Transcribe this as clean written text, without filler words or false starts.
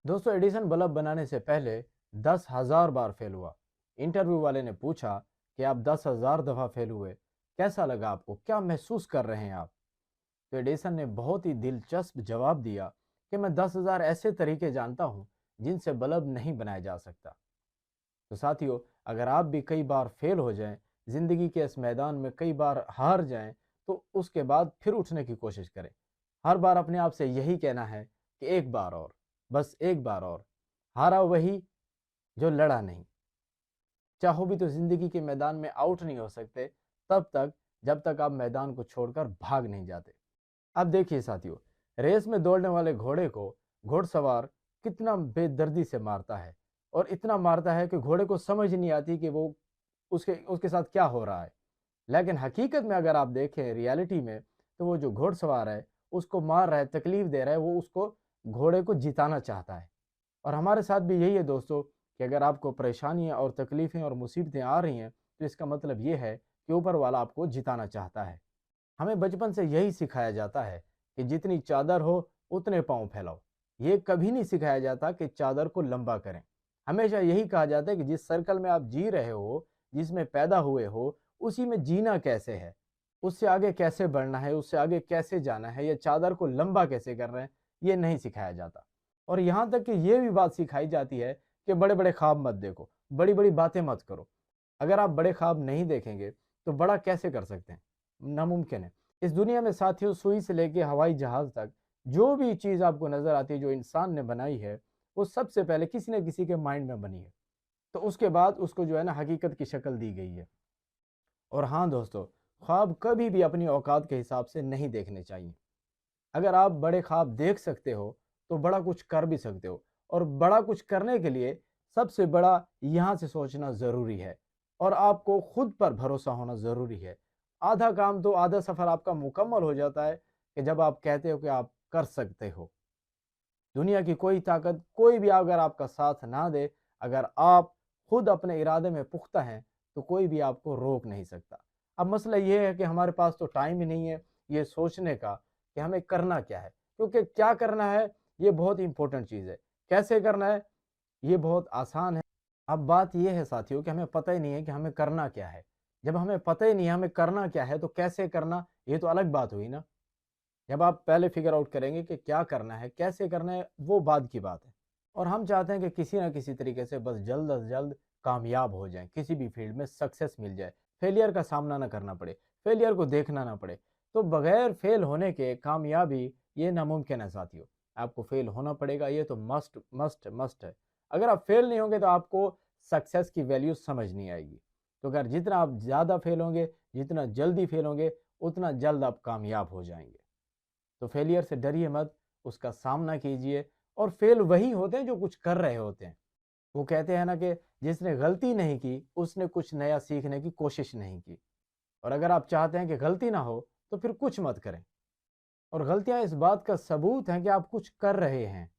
दोस्तों, Edison bulb बनाने से पहले 10,000 बार फेल हुआ। इंटरव्यू वाले ने पूछा कि आप 10,000 दफा फेल हुए, कैसा लगा आपको, क्या महसूस कर रहे हैं आप? तो एडिसन ने बहुत ही दिलचस्प जवाब दिया कि मैं 10,000 ऐसे तरीके जानता हूं जिनसे बल्ब नहीं बनाया जा सकता। तो साथियों, अगर आप भी कई बार फेल हो जाएं, जिंदगी के इस मैदान में कई बार हार जाएं, तो उसके बाद फिर उठने की कोशिश करें। हर बार अपने आप से यही कहना है कि एक बार और, बस एक बार और। हारा वही जो लड़ा नहीं। चाहो भी तो जिंदगी के मैदान में आउट नहीं हो सकते तब तक, जब तक आप मैदान को छोड़कर भाग नहीं जाते। अब देखिए साथियों, रेस में दौड़ने वाले घोड़े को घोड़सवार कितना बेदर्दी से मारता है, और इतना मारता है कि घोड़े को समझ नहीं आती कि वो उसके उसके साथ क्या हो रहा है। लेकिन हकीकत में अगर आप देखें रियलिटी में, तो वो जो घोड़सवार है उसको मार रहा है, तकलीफ दे रहा है, वो उसको घोड़े को जिताना चाहता है। और हमारे साथ भी यही है दोस्तों, कि अगर आपको परेशानियां और तकलीफें और मुसीबतें आ रही हैं, तो इसका मतलब ये है कि ऊपर वाला आपको जिताना चाहता है। हमें बचपन से यही सिखाया जाता है कि जितनी चादर हो उतने पांव फैलाओ। ये कभी नहीं सिखाया जाता कि चादर को लंबा करें। हमेशा यही कहा जाता है कि जिस सर्कल में आप जी रहे हो, जिसमें पैदा हुए हो, उसी में जीना कैसे है, उससे आगे कैसे बढ़ना है, उससे आगे कैसे जाना है, या चादर को लंबा कैसे कर रहे हैं, ये नहीं सिखाया जाता। और यहाँ तक कि ये भी बात सिखाई जाती है कि बड़े बड़े ख्वाब मत देखो, बड़ी बड़ी बातें मत करो। अगर आप बड़े ख्वाब नहीं देखेंगे तो बड़ा कैसे कर सकते हैं? नामुमकिन है। इस दुनिया में साथियों, सुई से लेके हवाई जहाज तक जो भी चीज़ आपको नज़र आती है जो इंसान ने बनाई है, वो सबसे पहले किसी न किसी के माइंड में बनी है। तो उसके बाद उसको जो है ना हकीकत की शक्ल दी गई है। और हाँ दोस्तों, ख्वाब कभी भी अपनी औकात के हिसाब से नहीं देखने चाहिए। अगर आप बड़े ख्वाब देख सकते हो तो बड़ा कुछ कर भी सकते हो, और बड़ा कुछ करने के लिए सबसे बड़ा यहाँ से सोचना ज़रूरी है, और आपको खुद पर भरोसा होना ज़रूरी है। आधा काम तो, आधा सफ़र आपका मुकम्मल हो जाता है कि जब आप कहते हो कि आप कर सकते हो। दुनिया की कोई ताकत, कोई भी अगर आपका साथ ना दे, अगर आप खुद अपने इरादे में पुख्ता हैं, तो कोई भी आपको रोक नहीं सकता। अब मसला ये है कि हमारे पास तो टाइम ही नहीं है ये सोचने का कि हमें करना क्या है, क्योंकि क्या करना है ये बहुत इंपॉर्टेंट चीज़ है। कैसे करना है ये बहुत आसान है। अब बात ये है साथियों कि हमें पता ही नहीं है कि हमें करना क्या है। जब हमें पता ही नहीं है हमें करना क्या है, तो कैसे करना, ये तो अलग बात हुई ना। जब आप पहले फिगर आउट करेंगे कि क्या करना है, कैसे करना है, वो बाद की बात है। और हम चाहते हैं कि किसी ना किसी तरीके से बस जल्द अज जल्द कामयाब हो जाएं, किसी भी फील्ड में सक्सेस मिल जाए, फेलियर का सामना ना करना पड़े, फेलियर को देखना ना पड़े। तो बगैर फेल होने के कामयाबी ये नामुमकिन है साथियों। आपको फेल होना पड़ेगा, ये तो मस्ट मस्ट मस्ट है। अगर आप फेल नहीं होंगे तो आपको सक्सेस की वैल्यू समझ नहीं आएगी। तो अगर जितना आप ज़्यादा फेल होंगे, जितना जल्दी फेल होंगे, उतना जल्द आप कामयाब हो जाएंगे। तो फेलियर से डरिए मत, उसका सामना कीजिए। और फेल वही होते हैं जो कुछ कर रहे होते हैं। वो कहते हैं ना कि जिसने गलती नहीं की उसने कुछ नया सीखने की कोशिश नहीं की। और अगर आप चाहते हैं कि गलती ना हो तो फिर कुछ मत करें। और गलतियां इस बात का सबूत हैं कि आप कुछ कर रहे हैं।